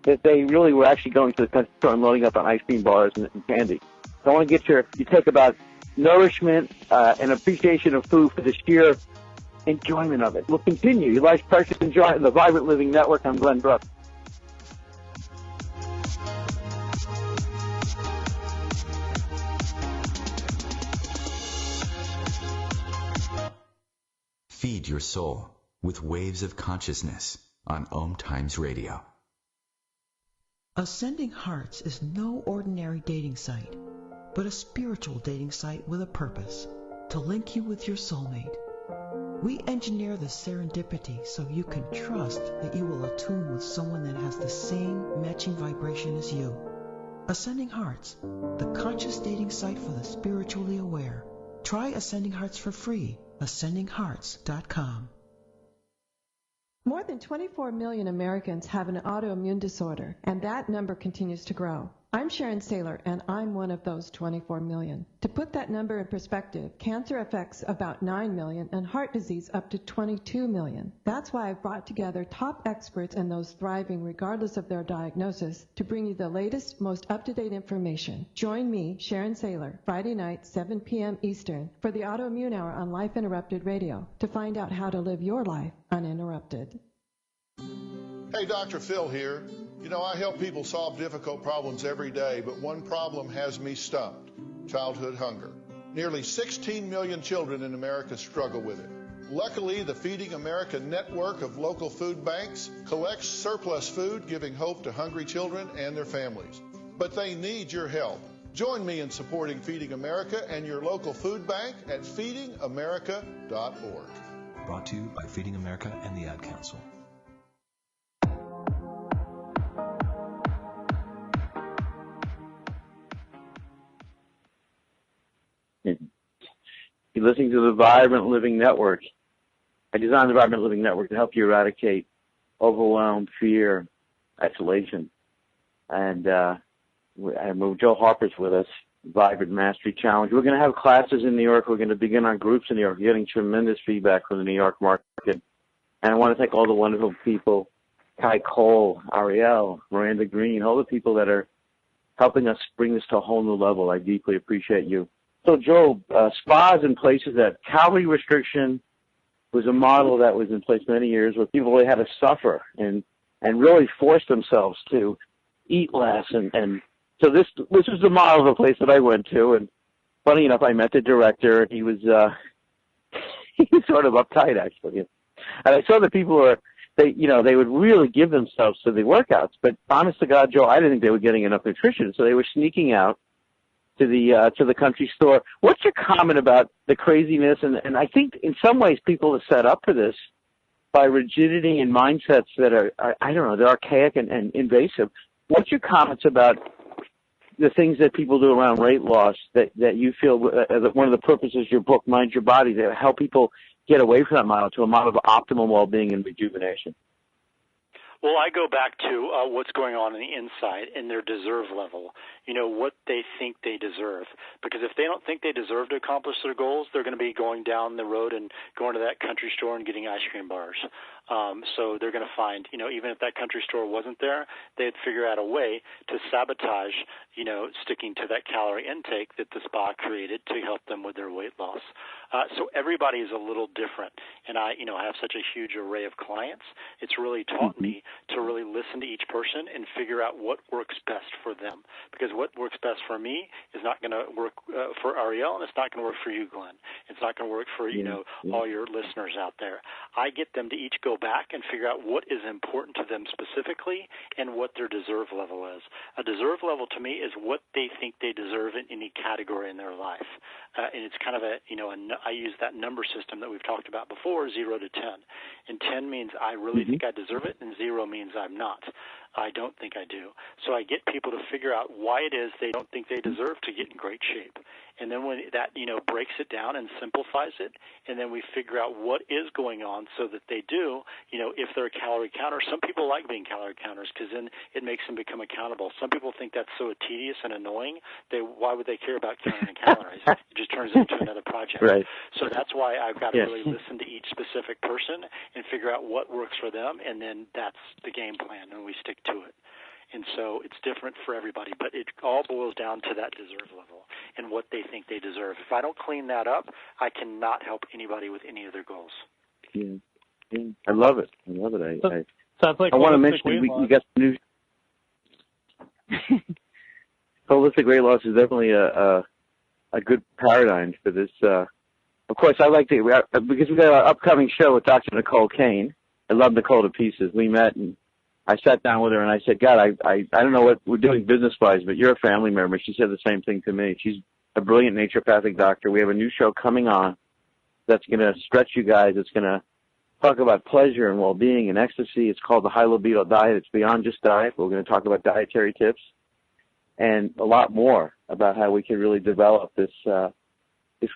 that they really were actually going to the country store and loading up on ice cream bars and candy. So I want to get your take about nourishment and appreciation of food for the sheer enjoyment of it. We'll continue. Your life's precious. Enjoy the Vibrant Living Network. I'm Glenn Brooks. Feed your soul with Waves of Consciousness on OMTimes Radio. Ascending Hearts is no ordinary dating site, but a spiritual dating site with a purpose, to link you with your soulmate. We engineer the serendipity so you can trust that you will attune with someone that has the same matching vibration as you. Ascending Hearts, the conscious dating site for the spiritually aware. Try Ascending Hearts for free. AscendingHearts.com. More than 24 million Americans have an autoimmune disorder, and that number continues to grow. I'm Sharon Saylor, and I'm one of those 24 million. To put that number in perspective, cancer affects about 9 million and heart disease up to 22 million. That's why I've brought together top experts and those thriving regardless of their diagnosis to bring you the latest, most up-to-date information. Join me, Sharon Saylor, Friday night, 7 p.m. Eastern, for the Autoimmune Hour on Life Interrupted Radio to find out how to live your life uninterrupted. Hey, Dr. Phil here. I help people solve difficult problems every day, but one problem has me stumped: childhood hunger. Nearly 16 million children in America struggle with it. Luckily, the Feeding America network of local food banks collects surplus food, giving hope to hungry children and their families. But they need your help. Join me in supporting Feeding America and your local food bank at feedingamerica.org. Brought to you by Feeding America and the Ad Council. You're listening to the Vibrant Living Network. I designed the Vibrant Living Network to help you eradicate overwhelm, fear, isolation, and Joe Harper's with us, Vibrant Mastery Challenge. We're going to have classes in New York. We're going to begin our groups in New York. We're getting tremendous feedback from the New York market. And I want to thank all the wonderful people, Kai Cole, Ariel, Miranda Green, all the people that are helping us bring this to a whole new level. I deeply appreciate you. So, Joe, spas and places that calorie restriction was a model that was in place many years where people really had to suffer and really force themselves to eat less. And so this was the model of a place that I went to. And funny enough, I met the director. He was he was sort of uptight, actually. And I saw that people they would really give themselves to the workouts. But honest to God, Joe, I didn't think they were getting enough nutrition. So they were sneaking out to the country store. What's your comment about the craziness? And I think in some ways people are set up for this by rigidity and mindsets that are I don't know, they're archaic and invasive. What's your comments about the things that people do around weight loss that you feel that one of the purposes of your book, Mind Your Body, to help people get away from that model to a model of optimal well-being and rejuvenation? Well, I go back to what's going on the inside and their deserve level, what they think they deserve. Because if they don't think they deserve to accomplish their goals, they're going to be going down the road and going to that country store and getting ice cream bars. So they're going to find, even if that country store wasn't there, they'd figure out a way to sabotage, sticking to that calorie intake that the spa created to help them with their weight loss. So everybody is a little different. And I have such a huge array of clients. It's really taught me to really listen to each person and figure out what works best for them. Because what works best for me is not going to work for Ariel, and it's not going to work for you, Glenn. It's not going to work for, all your listeners out there. I get them to each go back and figure out what is important to them specifically and what their deserve level is. A deserve level to me is what they think they deserve in any category in their life. And it's kind of I use that number system that we've talked about before, 0 to 10. And 10 means I really think I deserve it, and 0 means I'm not. I don't think I do. So I get people to figure out why it is they don't think they deserve to get in great shape. And then when that, breaks it down and simplifies it, and then we figure out what is going on so that they do, if they're a calorie counter. Some people like being calorie counters because then it makes them become accountable. Some people think that's so tedious and annoying, why would they care about counting calories? It just turns into another project. Right. So that's why I've got to really listen to each specific person and figure out what works for them, and then that's the game plan, and we stick to it. And so it's different for everybody, but it all boils down to that deserve level and what they think they deserve. If I don't clean that up, I cannot help anybody with any of their goals. Yeah. I love it. Sounds like I want to mention we got some new holistic weight loss is definitely a good paradigm for this. Of course, I like to because we got our upcoming show with Dr. Nicole Kane. I love Nicole to pieces. We met and I sat down with her and I said, God, I don't know what we're doing business-wise, but you're a family member. She said the same thing to me. She's a brilliant naturopathic doctor. We have a new show coming on that's going to stretch you guys. It's going to talk about pleasure and well-being and ecstasy. It's called the High Libido Diet. It's beyond just diet. We're going to talk about dietary tips and a lot more about how we can really develop this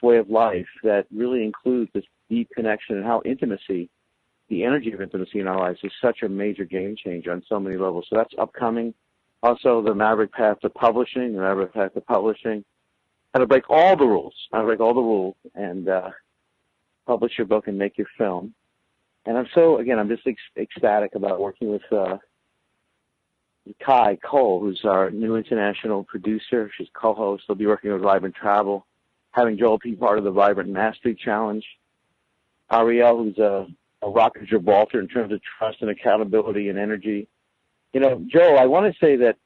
way of life that really includes this deep connection and how intimacy, the energy of intimacy in our lives, is such a major game changer on so many levels. So that's upcoming. Also, the Maverick Path to Publishing, how to break all the rules, and publish your book and make your film. And I'm just ecstatic about working with Kai Cole, who's our new international producer. She's co-host. They'll be working with Vibrant Travel, having Joel be part of the Vibrant Mastery Challenge. Ariel, who's a rock of Gibraltar in terms of trust and accountability and energy. Joe, I want to say that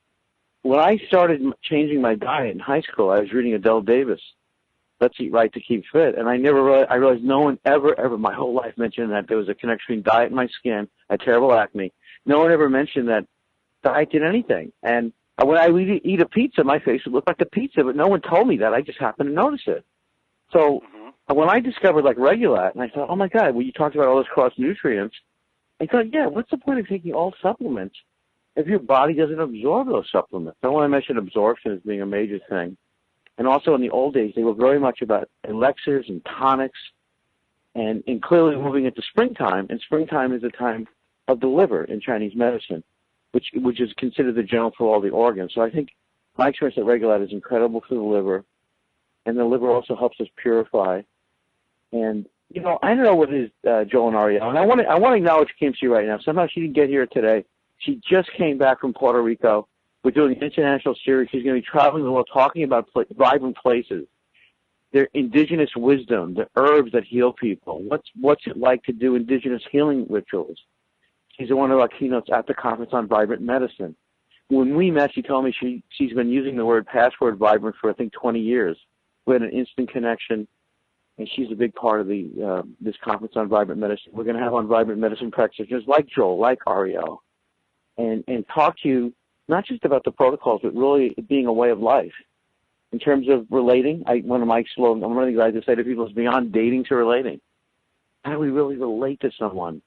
when I started changing my diet in high school, I was reading Adele Davis, Let's Eat Right to Keep Fit, and I realized no one ever my whole life mentioned that there was a connection between diet and my skin. I had terrible acne. No one ever mentioned that diet did anything. And when I would eat a pizza, my face would look like a pizza, but no one told me that. I just happened to notice it. So when I discovered Regulat, and I thought, oh my God, you talked about all those cross nutrients, I thought, yeah, what's the point of taking all supplements if your body doesn't absorb those supplements? I want to mention absorption as being a major thing. And also in the old days, they were very much about elixirs and tonics, and clearly moving into springtime, and springtime is a time of the liver in Chinese medicine. which is considered the genome for all the organs. So I think my experience at Regulate is incredible for the liver, and the liver also helps us purify. And, you know, I don't know what it is, Joel and Ariel, and I want to acknowledge Kim C right now. Somehow she didn't get here today. She just came back from Puerto Rico. We're doing an international series. She's going to be traveling the world talking about vibrant places, their indigenous wisdom, the herbs that heal people. What's it like to do indigenous healing rituals? She's one of our keynotes at the conference on vibrant medicine. When we met, she told me she's been using the word password vibrant for, I think, 20 years. We had an instant connection, and she's a big part of the this conference on vibrant medicine. We're going to have on vibrant medicine practitioners like Joel, like Ariel, and talk to you not just about the protocols, but really being a way of life. In terms of relating, one of the things I just say to people is beyond dating to relating. How do we really relate to someone?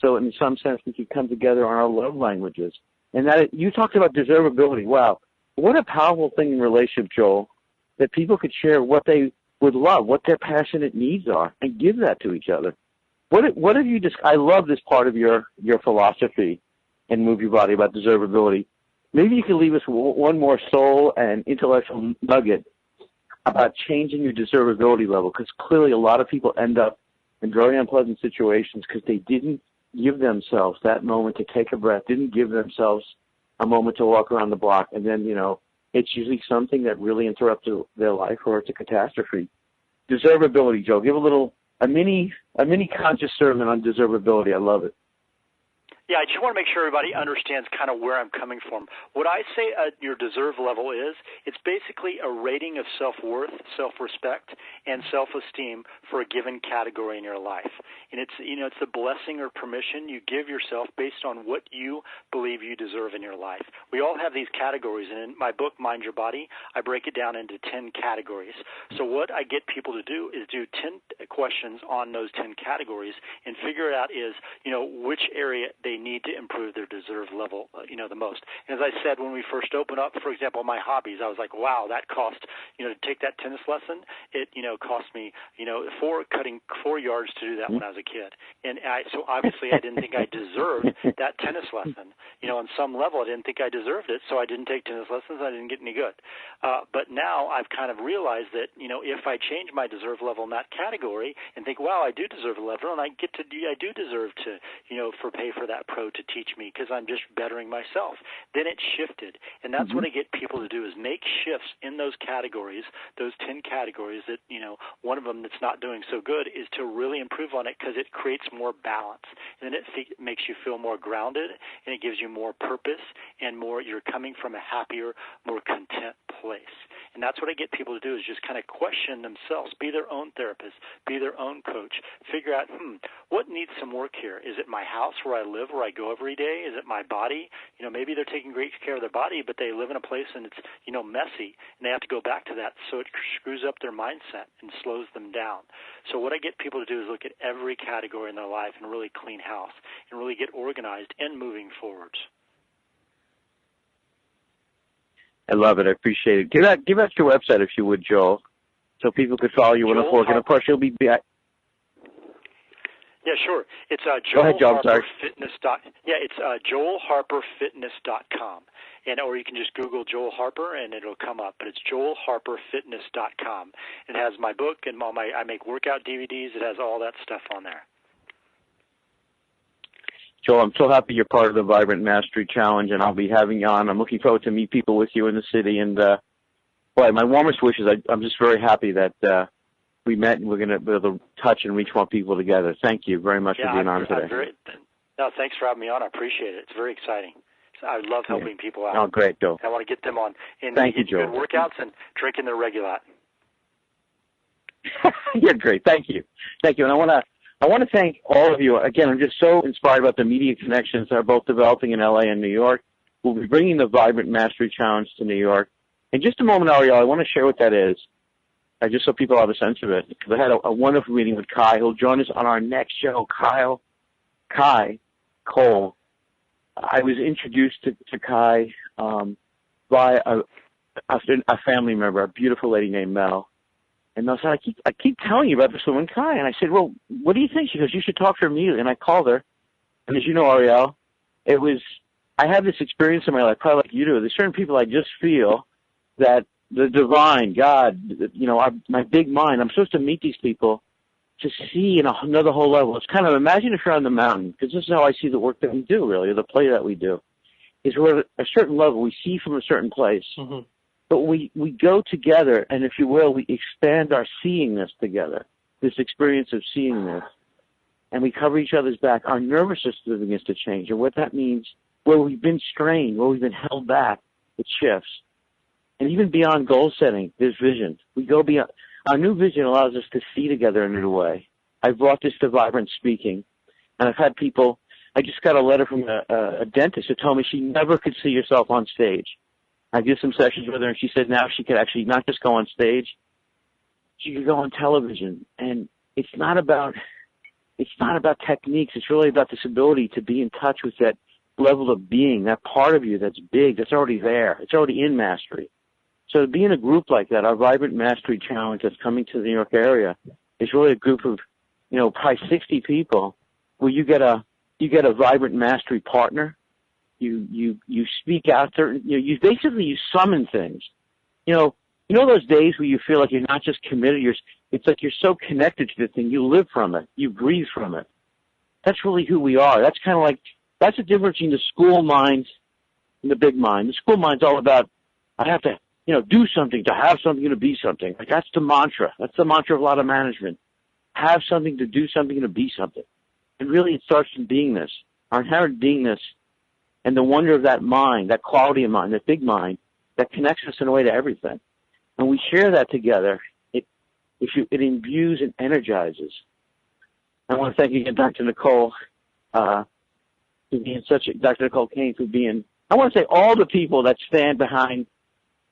So in some sense, we can come together on our love languages. And that you talked about deservability. Wow, what a powerful thing in relationship, Joel, that people could share what they would love, what their passionate needs are, and give that to each other. What have you I love this part of your philosophy and Move Your Body about deservability. Maybe you can leave us one more soul and intellectual nugget about changing your deservability level, because clearly a lot of people end up in very unpleasant situations because they didn't give themselves that moment to take a breath, didn't give themselves a moment to walk around the block, and then, you know, it's usually something that really interrupts their life, or it's a catastrophe. Deservability, Joe. Give a mini conscious sermon on deservability. I love it. Yeah, I just want to make sure everybody understands kind of where I'm coming from. What I say your deserve level is, it's basically a rating of self-worth, self-respect, and self-esteem for a given category in your life. And it's, you know, it's the blessing or permission you give yourself based on what you believe you deserve in your life. We all have these categories, and in my book, Mind Your Body, I break it down into 10 categories. So what I get people to do is do 10 questions on those 10 categories and figure out is, you know, which area they need to improve their deserve level, you know, the most. And as I said, when we first opened up, for example, my hobbies, I was like, wow, that cost, you know, to take that tennis lesson, it, you know, cost me, you know, cutting 4 yards to do that when I was a kid. And so obviously I didn't think I deserved that tennis lesson. You know, on some level I didn't think I deserved it, so I didn't take tennis lessons. I didn't get any good. But now I've kind of realized that, you know, if I change my deserve level in that category and think, wow, I do deserve a level, and I do deserve to, you know, pay for that pro to teach me because I'm just bettering myself, then it shifted. And that's what I get people to do is make shifts in those categories, those 10 categories that, you know, one of them that's not doing so good is to really improve on it because it creates more balance. And then it makes you feel more grounded, and it gives you more purpose and more, you're coming from a happier, more content place. And that's what I get people to do is just kind of question themselves, be their own therapist, be their own coach, figure out, what needs some work here? Is it my house where I live, where I go every day? Is it my body? You know, maybe they're taking great care of their body, but they live in a place and it's, you know, messy, and they have to go back to that. So it screws up their mindset and slows them down. So what I get people to do is look at every category in their life and really clean house and really get organized and moving forwards. I love it. I appreciate it. Give out your website if you would, Joel, so people could follow you in the fork. And of course, you'll be back. Yeah, sure. It's joelharperfitness.com. Or you can just Google Joel Harper and it'll come up. But it's joelharperfitness.com. It has my book and I make workout DVDs. It has all that stuff on there. Joel, I'm so happy you're part of the Vibrant Mastery Challenge, and I'll be having you on. I'm looking forward to meet people with you in the city. And, boy, my warmest wishes, I'm just very happy that we met and we're going to be able to touch and reach more people together. Thank you very much for being on today. Thanks for having me on. I appreciate it. It's very exciting. I love helping people out. Oh, great, Joel. I want to get them on Thank you, Joel. good workouts and drinking their Regulate. You're great. Thank you. Thank you. And I want to thank all of you. Again, I'm just so inspired about the media connections that are both developing in LA and New York. We'll be bringing the Vibrant Mastery Challenge to New York. In just a moment, Ariel, I want to share what that is, just so people have a sense of it. Because I had a wonderful meeting with Kai, who'll join us on our next show. Kai Cole. I was introduced to Kai by a family member, a beautiful lady named Mel. And Mel said, I keep telling you about this woman, Kai. And I said, well, what do you think? She goes, you should talk to her immediately. And I called her. And as you know, Ariel, it was I have this experience in my life, probably like you do. There's certain people I just feel that the divine, God, my big mind, I'm supposed to meet these people to see in another whole level. It's kind of, imagine if you're on the mountain, because this is how I see the work that we do, really, the play that we do, is we're at a certain level. We see from a certain place. Mm-hmm. But we go together, and if you will, we expand our seeingness together, this experience of seeingness, and we cover each other's back. Our nervous system begins to change, and what that means, where we've been strained, where we've been held back, it shifts. And even beyond goal setting, there's vision. We go beyond. Our new vision allows us to see together in a new way. I brought this to Vibrant Speaking, and I've had people, I just got a letter from a dentist who told me she never could see herself on stage. I did some sessions with her, and she said now she could actually not just go on stage, she could go on television. And it's not about techniques. It's really about this ability to be in touch with that level of being, that part of you that's big, that's already there. It's already in mastery. So to be in a group like that, our Vibrant Mastery Challenge that's coming to the New York area is really a group of, probably 60 people where you get a Vibrant Mastery partner. You speak out there. You summon things. Those days where you feel like you're not just committed. It's like you're so connected to the thing. You live from it. You breathe from it. That's really who we are. That's kind of like, that's the difference between the school mind and the big mind. The school mind's all about, I have to, do something to have something to be something. Like that's the mantra. That's the mantra of a lot of management. Have something to do something to be something. And really it starts from beingness, our inherent beingness, and the wonder of that mind, that quality of mind, that big mind, that connects us in a way to everything. And we share that together. It imbues and energizes. I want to thank you again, Dr. Nicole, for being Dr. Nicole Kane, for being, I want to say all the people that stand behind,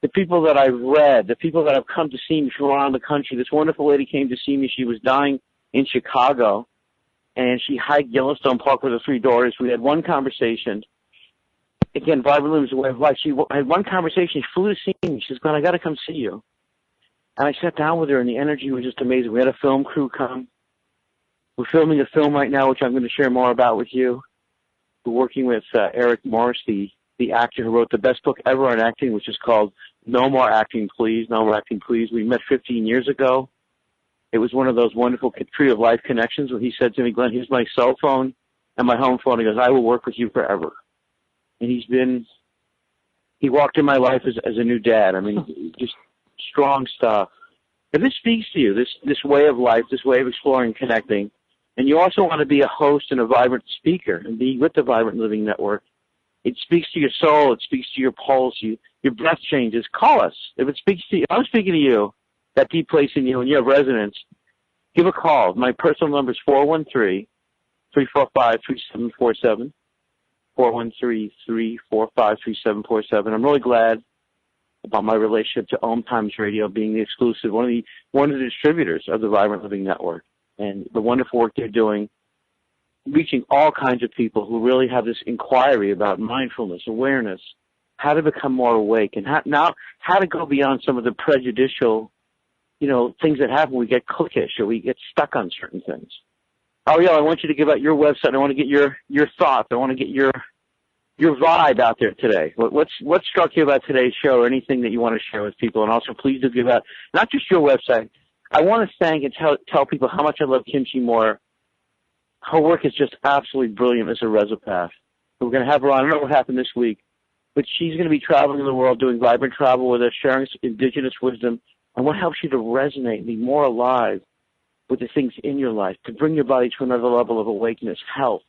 the people that I've read, the people that have come to see me from around the country. This wonderful lady came to see me. She was dying in Chicago, and she hiked Yellowstone Park with her 3 daughters. We had one conversation. Again, Vibrant Living is a way of life. She had one conversation. She flew to see me. She says, Glenn, I got to come see you. And I sat down with her, and the energy was just amazing. We had a film crew come. We're filming a film right now, which I'm going to share more about with you. We're working with Eric Morris, the actor who wrote the best book ever on acting, which is called No More Acting, Please. No More Acting, Please. We met 15 years ago. It was one of those wonderful Tree of Life connections where he said to me, Glenn, here's my cell phone and my home phone. He goes, I will work with you forever. And he walked in my life as a new dad. I mean, just strong stuff. If this speaks to you, this way of life, this way of exploring and connecting, and you also want to be a host and a vibrant speaker and be with the Vibrant Living Network, it speaks to your soul, it speaks to your pulse, your breath changes, call us. If it speaks to you, I'm speaking to you, that deep place in you and you have resonance, give a call. My personal number is 413-345-3747. 413-345-3747. I'm really glad about my relationship to OMTimes Radio being the exclusive, one of the distributors of the Vibrant Living Network, and the wonderful work they're doing, reaching all kinds of people who really have this inquiry about mindfulness, awareness, how to become more awake, and how to go beyond some of the prejudicial, things that happen. We get cliquish or we get stuck on certain things. Ariel, I want you to give out your website. I want to get your thoughts. I want to get your vibe out there today. What struck you about today's show, or anything that you want to share with people? And also, please do give out not just your website. I want to thank and tell people how much I love Kimchi Moore. Her work is just absolutely brilliant as a resopath. We're going to have her on. I don't know what happened this week, but she's going to be traveling in the world, doing vibrant travel with us, sharing indigenous wisdom, and what helps you to resonate and be more alive with the things in your life, to bring your body to another level of awakeness, health,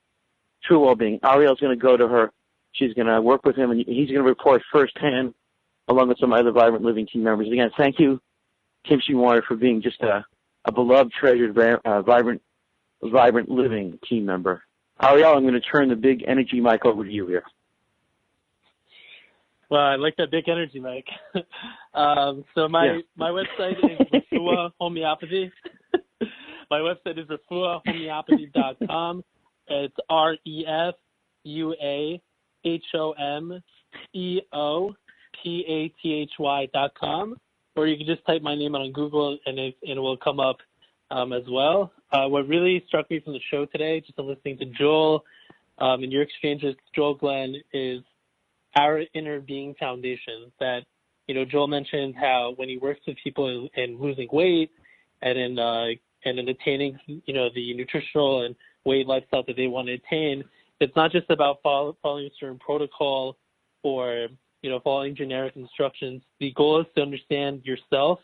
true well-being. Ariel's going to go to her. She's going to work with him, and he's going to report firsthand, along with some other Vibrant Living team members. Again, thank you, Kimchi Moore, for being just a beloved, treasured, Vibrant Living team member. Ariel, I'm going to turn the big energy mic over to you here. Well, I like that big energy mic. So my website is Refuah Homeopathy. My website is refuahhomeopathy.com. It's RefuahHomeopathy.com. Or you can just type my name on Google and it will come up as well. What really struck me from the show today, just listening to Joel in your exchange with Joel Glenn is our inner being foundation. That, Joel mentioned how when he works with people in losing weight and in attaining, the nutritional and weight lifestyle that they want to attain, it's not just about following a certain protocol or, following generic instructions. The goal is to understand yourself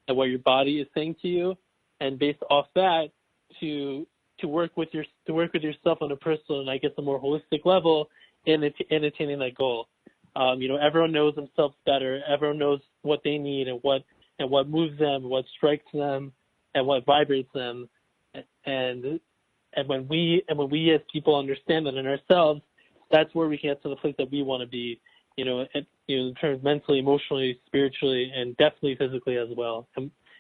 and what your body is saying to you, and based off that, to work with yourself on a personal and I guess a more holistic level in attaining that goal. Everyone knows themselves better. Everyone knows what they need and what moves them, what strikes them, and what vibrates them. And when we as people understand that in ourselves, that's where we can get to the place that we want to be. In terms mentally, emotionally, spiritually, and definitely physically as well.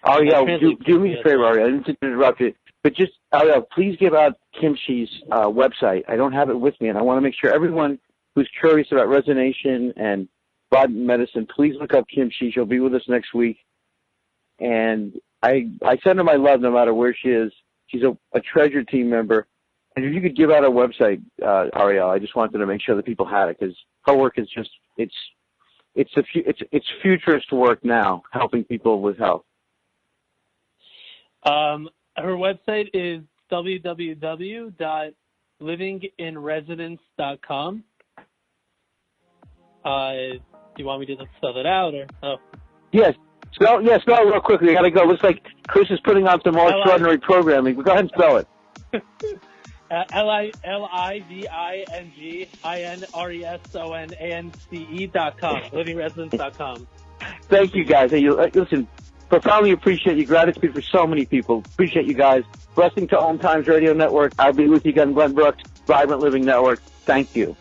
Ariel, do me a favor, Ariel. I didn't interrupt you, but just, Ariel, please give out Kim Shi's website. I don't have it with me, and I want to make sure everyone who's curious about resonation and body medicine, please look up Kim Shi. She'll be with us next week. And I send her my love no matter where she is. She's a treasured team member. And if you could give out her website, Ariel, I just wanted to make sure that people had it, because her work is just, it's futurist work now, helping people with health. Her website is www.livinginresidence.com. Do you want me to spell it out or? Oh. Yes. Spell it real quickly. I gotta go. Looks like Chris is putting on some more extraordinary programming. But go ahead and spell it. LIVINRESONANCE.com. Livingresidence.com. Thank you, guys. Hey, listen, profoundly appreciate your gratitude for so many people. Appreciate you guys. Blessing to OMTimes Radio Network. I'll be with you again, Glenn Brooks, Vibrant Living Network. Thank you.